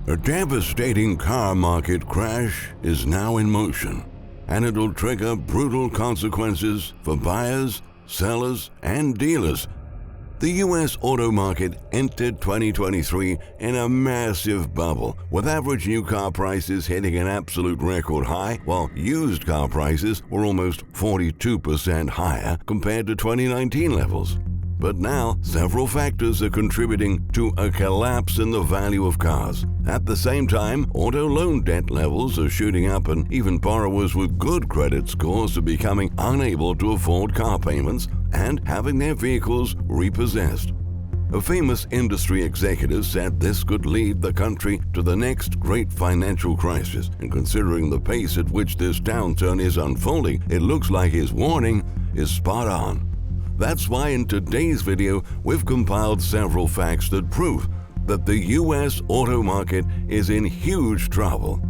A devastating car market crash is now in motion, and it'll trigger brutal consequences for buyers, sellers, and dealers. The U.S. auto market entered 2023 in a massive bubble, with average new car prices hitting an absolute record high, while used car prices were almost 42% higher compared to 2019 levels. But now, several factors are contributing to a collapse in the value of cars. At the same time, auto loan debt levels are shooting up, and even borrowers with good credit scores are becoming unable to afford car payments and having their vehicles repossessed. A famous industry executive said this could lead the country to the next great financial crisis, and considering the pace at which this downturn is unfolding, it looks like his warning is spot on. That's why in today's video, we've compiled several facts that prove that the U.S. auto market is in huge trouble.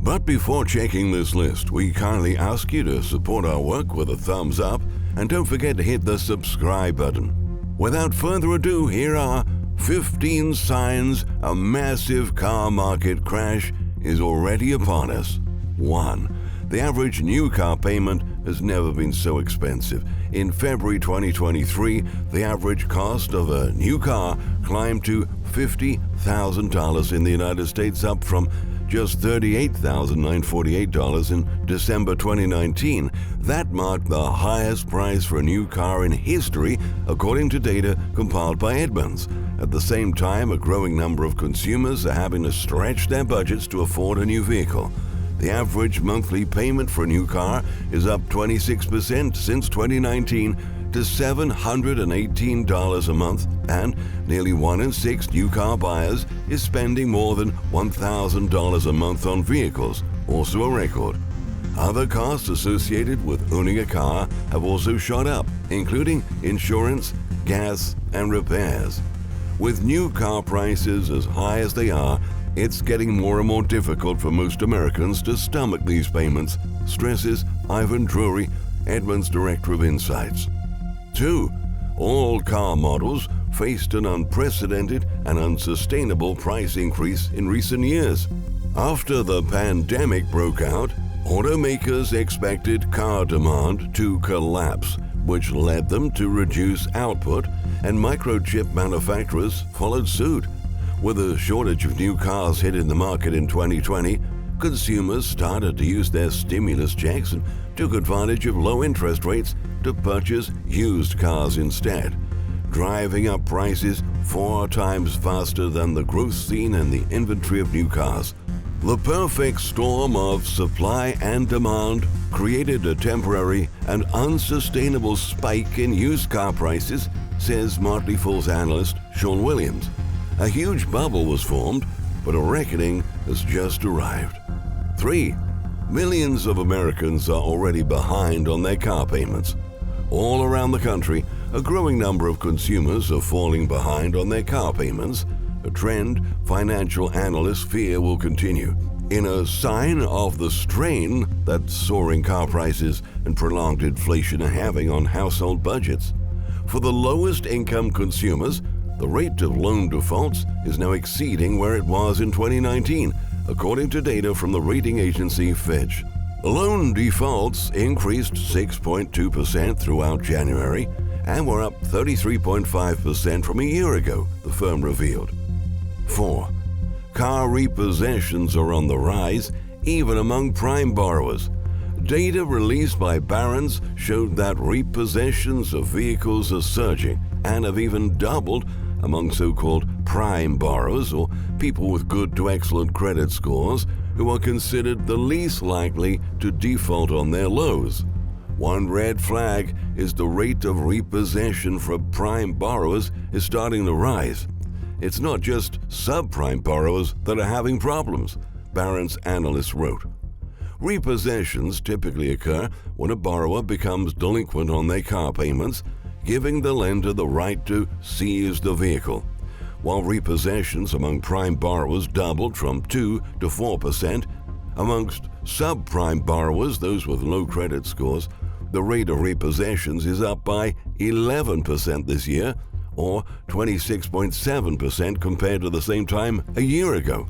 But before checking this list, we kindly ask you to support our work with a thumbs up, and don't forget to hit the subscribe button. Without further ado, here are 15 signs a massive car market crash is already upon us. 1. The average new car payment has never been so expensive. In February 2023, the average cost of a new car climbed to $50,000 in the United States, up from just $38,948 in December 2019. That marked the highest price for a new car in history, according to data compiled by Edmunds. At the same time, a growing number of consumers are having to stretch their budgets to afford a new vehicle. The average monthly payment for a new car is up 26% since 2019 to $718 a month, and nearly 1 in 6 new car buyers is spending more than $1,000 a month on vehicles, also a record. Other costs associated with owning a car have also shot up, including insurance, gas, and repairs. With new car prices as high as they are, it's getting more and more difficult for most Americans to stomach these payments, stresses Ivan Drury, Edmunds Director of Insights. 2. All car models faced an unprecedented and unsustainable price increase in recent years. After the pandemic broke out, automakers expected car demand to collapse, which led them to reduce output, and microchip manufacturers followed suit. With a shortage of new cars hitting the market in 2020, consumers started to use their stimulus checks and took advantage of low interest rates to purchase used cars instead, driving up prices 4 times faster than the growth seen in the inventory of new cars. The perfect storm of supply and demand created a temporary and unsustainable spike in used car prices, says Motley Fool's analyst Sean Williams. A huge bubble was formed, but a reckoning has just arrived. 3. Millions of Americans are already behind on their car payments. All around the country, a growing number of consumers are falling behind on their car payments, a trend financial analysts fear will continue, in a sign of the strain that soaring car prices and prolonged inflation are having on household budgets. For the lowest income consumers, the rate of loan defaults is now exceeding where it was in 2019, according to data from the rating agency Fitch. Loan defaults increased 6.2% throughout January and were up 33.5% from a year ago, the firm revealed. 4. Car repossessions are on the rise, even among prime borrowers. Data released by Barron's showed that repossessions of vehicles are surging and have even doubled among so-called prime borrowers, or people with good to excellent credit scores, who are considered the least likely to default on their loans. One red flag is the rate of repossession for prime borrowers is starting to rise. It's not just subprime borrowers that are having problems, Barron's analysts wrote. Repossessions typically occur when a borrower becomes delinquent on their car payments, giving the lender the right to seize the vehicle. While repossessions among prime borrowers doubled from 2 to 4%, amongst subprime borrowers, those with low credit scores, the rate of repossessions is up by 11% this year, or 26.7% compared to the same time a year ago.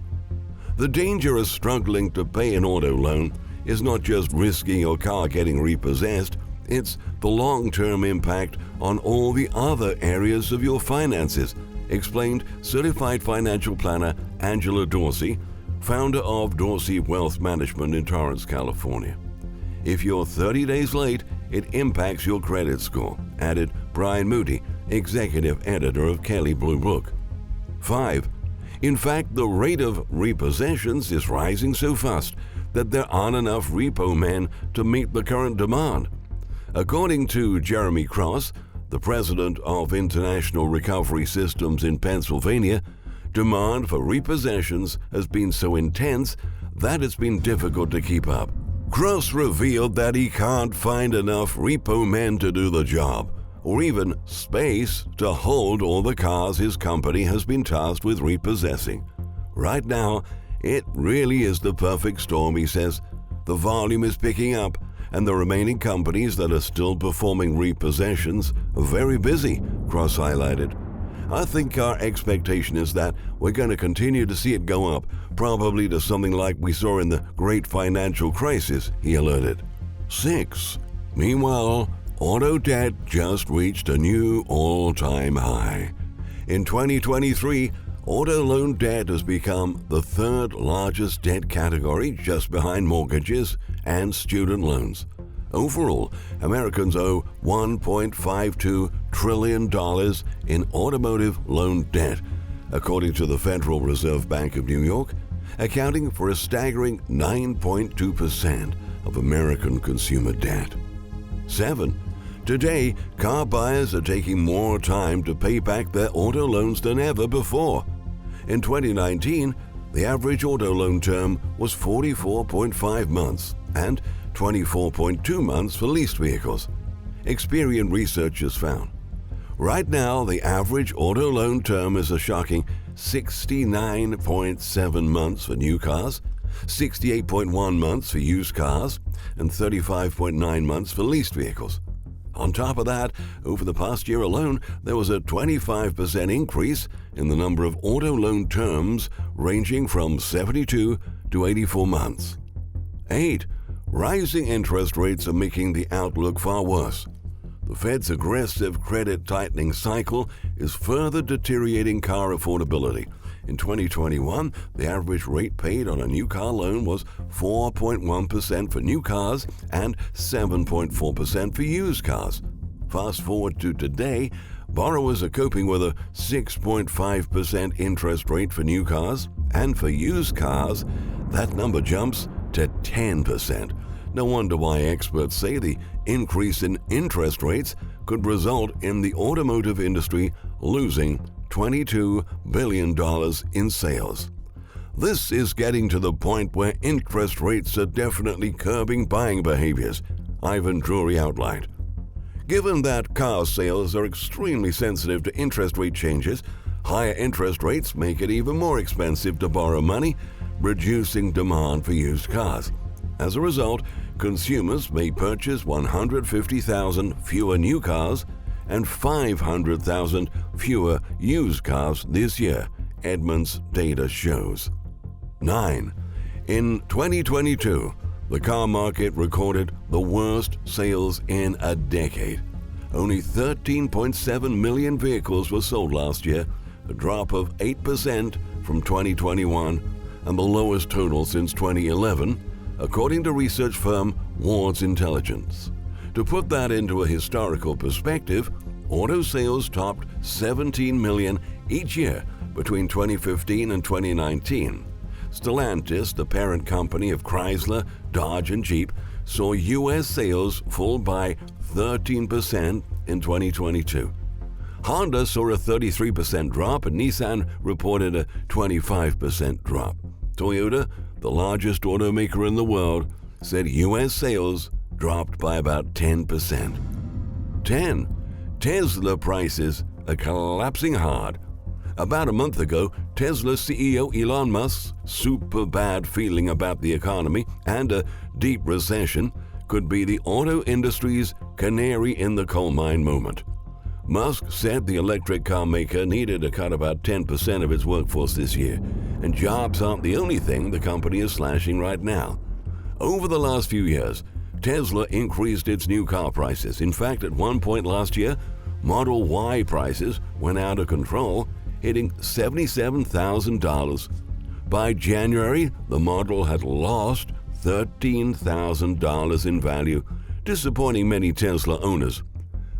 The danger of struggling to pay an auto loan is not just risking your car getting repossessed, it's the long-term impact on all the other areas of your finances, explained certified financial planner Angela Dorsey, founder of Dorsey Wealth Management in Torrance, California. If you're 30 days late, it impacts your credit score, added Brian Moody, executive editor of Kelley Blue Book. 5. In fact, the rate of repossessions is rising so fast that there aren't enough repo men to meet the current demand. According to Jeremy Cross, the president of International Recovery Systems in Pennsylvania, demand for repossessions has been so intense that it's been difficult to keep up. Cross revealed that he can't find enough repo men to do the job, or even space to hold all the cars his company has been tasked with repossessing. Right now, it really is the perfect storm, he says. The volume is picking up, and the remaining companies that are still performing repossessions are very busy, Cross highlighted. I think our expectation is that we're going to continue to see it go up, probably to something like we saw in the Great Financial Crisis, he alerted. 6. Meanwhile, auto debt just reached a new all-time high. In 2023, auto loan debt has become the third largest debt category, just behind mortgages and student loans. Overall, Americans owe $1.52 trillion in automotive loan debt, according to the Federal Reserve Bank of New York, accounting for a staggering 9.2% of American consumer debt. 7. Today, car buyers are taking more time to pay back their auto loans than ever before. In 2019, the average auto loan term was 44.5 months and 24.2 months for leased vehicles. Experian researchers found. Right now, the average auto loan term is a shocking 69.7 months for new cars, 68.1 months for used cars, and 35.9 months for leased vehicles. On top of that, over the past year alone, there was a 25% increase in the number of auto loan terms ranging from 72 to 84 months. 8. Rising interest rates are making the outlook far worse. The Fed's aggressive credit tightening cycle is further deteriorating car affordability. In 2021, the average rate paid on a new car loan was 4.1% for new cars and 7.4% for used cars. Fast forward to today, borrowers are coping with a 6.5% interest rate for new cars, and for used cars, that number jumps to 10%. No wonder why experts say the increase in interest rates could result in the automotive industry losing $22 billion in sales. This is getting to the point where interest rates are definitely curbing buying behaviors, Ivan Drury outlined. Given that car sales are extremely sensitive to interest rate changes, higher interest rates make it even more expensive to borrow money, reducing demand for used cars. As a result, consumers may purchase 150,000 fewer new cars and 500,000 fewer used cars this year, Edmunds data shows. 9. In 2022, the car market recorded the worst sales in a decade. Only 13.7 million vehicles were sold last year, a drop of 8% from 2021 and the lowest total since 2011, according to research firm Wont Intelligence. To put that into a historical perspective, auto sales topped 17 million each year between 2015 and 2019. Stellantis, the parent company of Chrysler, Dodge, and Jeep, saw U.S. sales fall by 13% in 2022. Honda saw a 33% drop, and Nissan reported a 25% drop. Toyota, the largest automaker in the world, said U.S. sales dropped by about 10%. 10. Tesla prices are collapsing hard. About a month ago, Tesla CEO Elon Musk's super bad feeling about the economy and a deep recession could be the auto industry's canary in the coal mine moment. Musk said the electric car maker needed to cut about 10% of its workforce this year, and jobs aren't the only thing the company is slashing right now. Over the last few years, Tesla increased its new car prices. In fact, at one point last year, Model Y prices went out of control, hitting $77,000. By January, the model had lost $13,000 in value, disappointing many Tesla owners.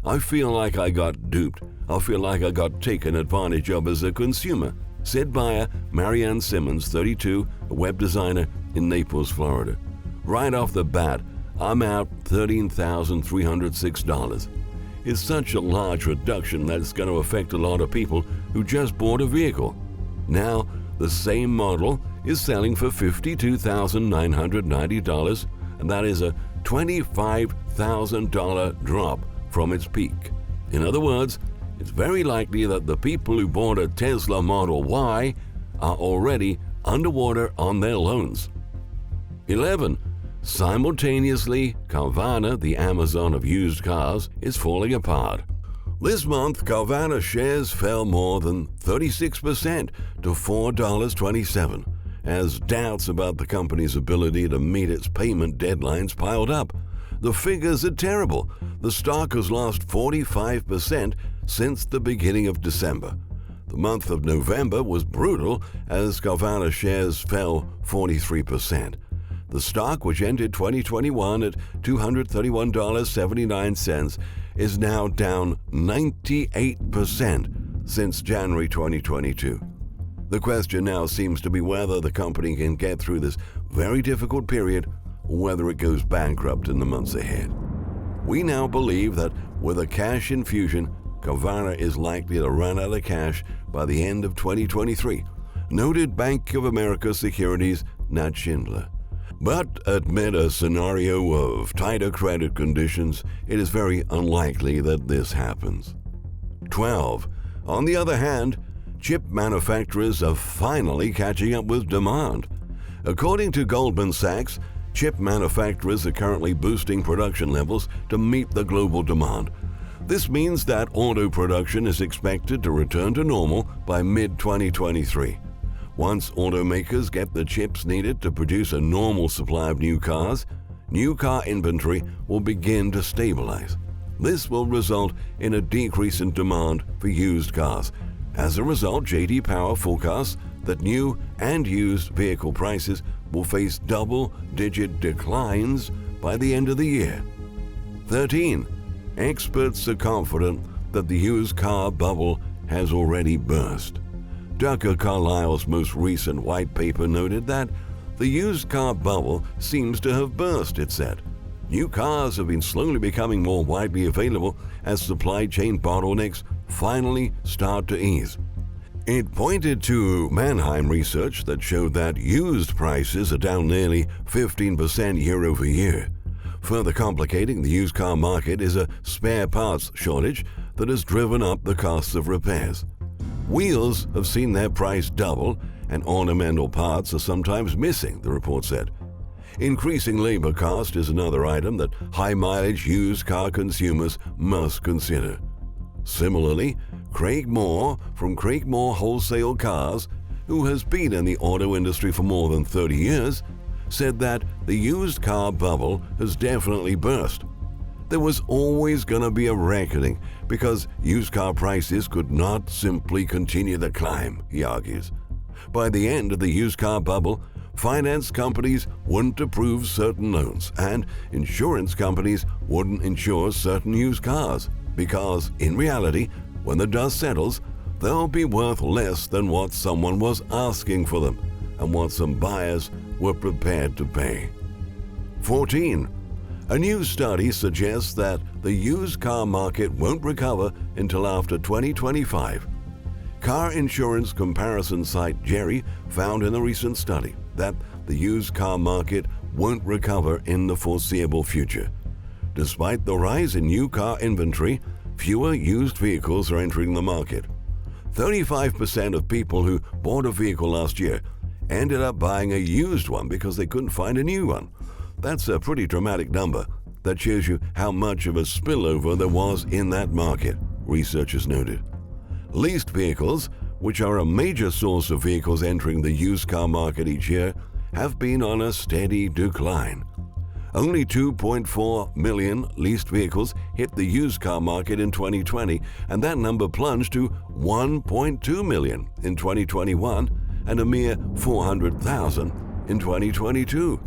"I feel like I got duped. I feel like I got taken advantage of as a consumer," said buyer Marianne Simmons, 32, a web designer in Naples, Florida. "Right off the bat, I'm out $13,306. It's such a large reduction that it's going to affect a lot of people who just bought a vehicle. Now, the same model is selling for $52,990, and that is a $25,000 drop from its peak. In other words, it's very likely that the people who bought a Tesla Model Y are already underwater on their loans." 11. Simultaneously, Carvana, the Amazon of used cars, is falling apart. This month, Carvana shares fell more than 36% to $4.27, as doubts about the company's ability to meet its payment deadlines piled up. The figures are terrible. The stock has lost 45% since the beginning of December. The month of November was brutal as Carvana shares fell 43%. The stock, which ended 2021 at $231.79, is now down 98% since January 2022. The question now seems to be whether the company can get through this very difficult period or whether it goes bankrupt in the months ahead. We now believe that with a cash infusion, Carvana is likely to run out of cash by the end of 2023, noted Bank of America Securities Nat Schindler. But amid a scenario of tighter credit conditions, it is very unlikely that this happens. 12. On the other hand, chip manufacturers are finally catching up with demand. According to Goldman Sachs, chip manufacturers are currently boosting production levels to meet the global demand. This means that auto production is expected to return to normal by mid-2023. Once automakers get the chips needed to produce a normal supply of new cars, new car inventory will begin to stabilize. This will result in a decrease in demand for used cars. As a result, J.D. Power forecasts that new and used vehicle prices will face double-digit declines by the end of the year. 13. Experts are confident that the used car bubble has already burst. Tucker Carlyle's most recent white paper noted that the used car bubble seems to have burst, it said. New cars have been slowly becoming more widely available as supply chain bottlenecks finally start to ease. It pointed to Manheim research that showed that used prices are down nearly 15% year over year. Further complicating the used car market is a spare parts shortage that has driven up the costs of repairs. Wheels have seen their price double, and ornamental parts are sometimes missing, the report said. Increasing labor cost is another item that high-mileage used car consumers must consider. Similarly, Craig Moore from Craig Moore Wholesale Cars, who has been in the auto industry for more than 30 years, said that the used car bubble has definitely burst. There was always going to be a reckoning because used car prices could not simply continue to climb, he argues. By the end of the used car bubble, finance companies wouldn't approve certain loans and insurance companies wouldn't insure certain used cars because, in reality, when the dust settles, they'll be worth less than what someone was asking for them and what some buyers were prepared to pay. 14. A new study suggests that the used car market won't recover until after 2025. Car insurance comparison site Jerry found in a recent study that the used car market won't recover in the foreseeable future. Despite the rise in new car inventory, fewer used vehicles are entering the market. 35% of people who bought a vehicle last year ended up buying a used one because they couldn't find a new one. That's a pretty dramatic number that shows you how much of a spillover there was in that market. researchers noted. Leased vehicles, which are a major source of vehicles entering the used car market each year, have been on a steady decline. Only 2.4 million leased vehicles hit the used car market in 2020, and that number plunged to 1.2 million in 2021 and a mere 400,000 in 2022.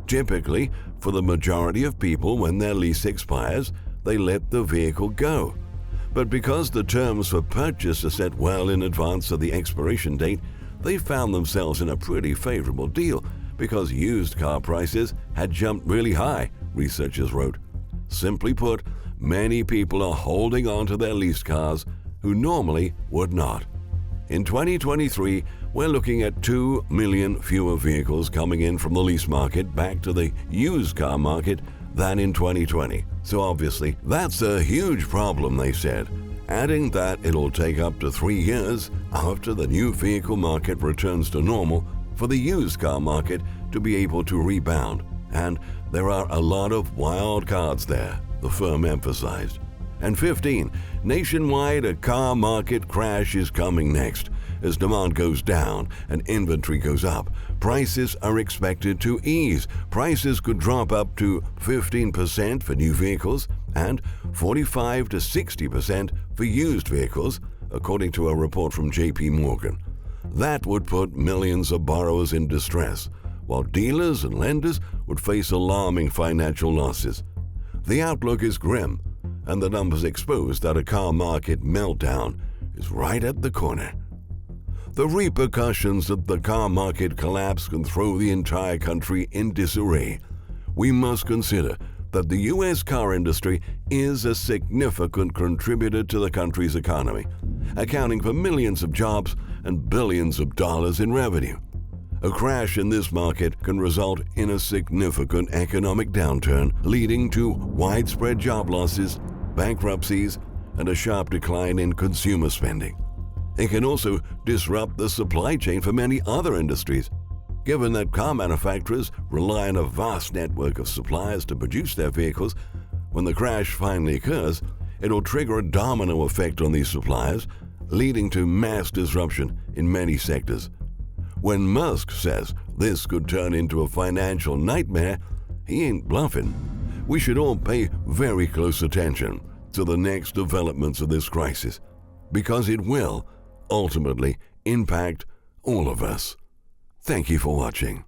Typically, for the majority of people, when their lease expires, they let the vehicle go. But because the terms for purchase are set well in advance of the expiration date, they found themselves in a pretty favorable deal because used car prices had jumped really high, researchers wrote. Simply put, many people are holding on to their leased cars who normally would not. In 2023, we're looking at 2 million fewer vehicles coming in from the lease market back to the used car market than in 2020. So obviously, that's a huge problem, they said, adding that it'll take up to 3 years after the new vehicle market returns to normal for the used car market to be able to rebound. And there are a lot of wild cards there, the firm emphasized. And 15, nationwide, a car market crash is coming next. As demand goes down and inventory goes up, prices are expected to ease. Prices could drop up to 15% for new vehicles and 45 to 60% for used vehicles, according to a report from JP Morgan. That would put millions of borrowers in distress, while dealers and lenders would face alarming financial losses. The outlook is grim, and the numbers expose that a car market meltdown is right at the corner. The repercussions of the car market collapse can throw the entire country in disarray. We must consider that the U.S. car industry is a significant contributor to the country's economy, accounting for millions of jobs and billions of dollars in revenue. A crash in this market can result in a significant economic downturn, leading to widespread job losses, bankruptcies, and a sharp decline in consumer spending. It can also disrupt the supply chain for many other industries. Given that car manufacturers rely on a vast network of suppliers to produce their vehicles, when the crash finally occurs, it'll trigger a domino effect on these suppliers, leading to mass disruption in many sectors. When Musk says this could turn into a financial nightmare, he ain't bluffing. We should all pay very close attention to the next developments of this crisis, because it will ultimately impact all of us. Thank you for watching.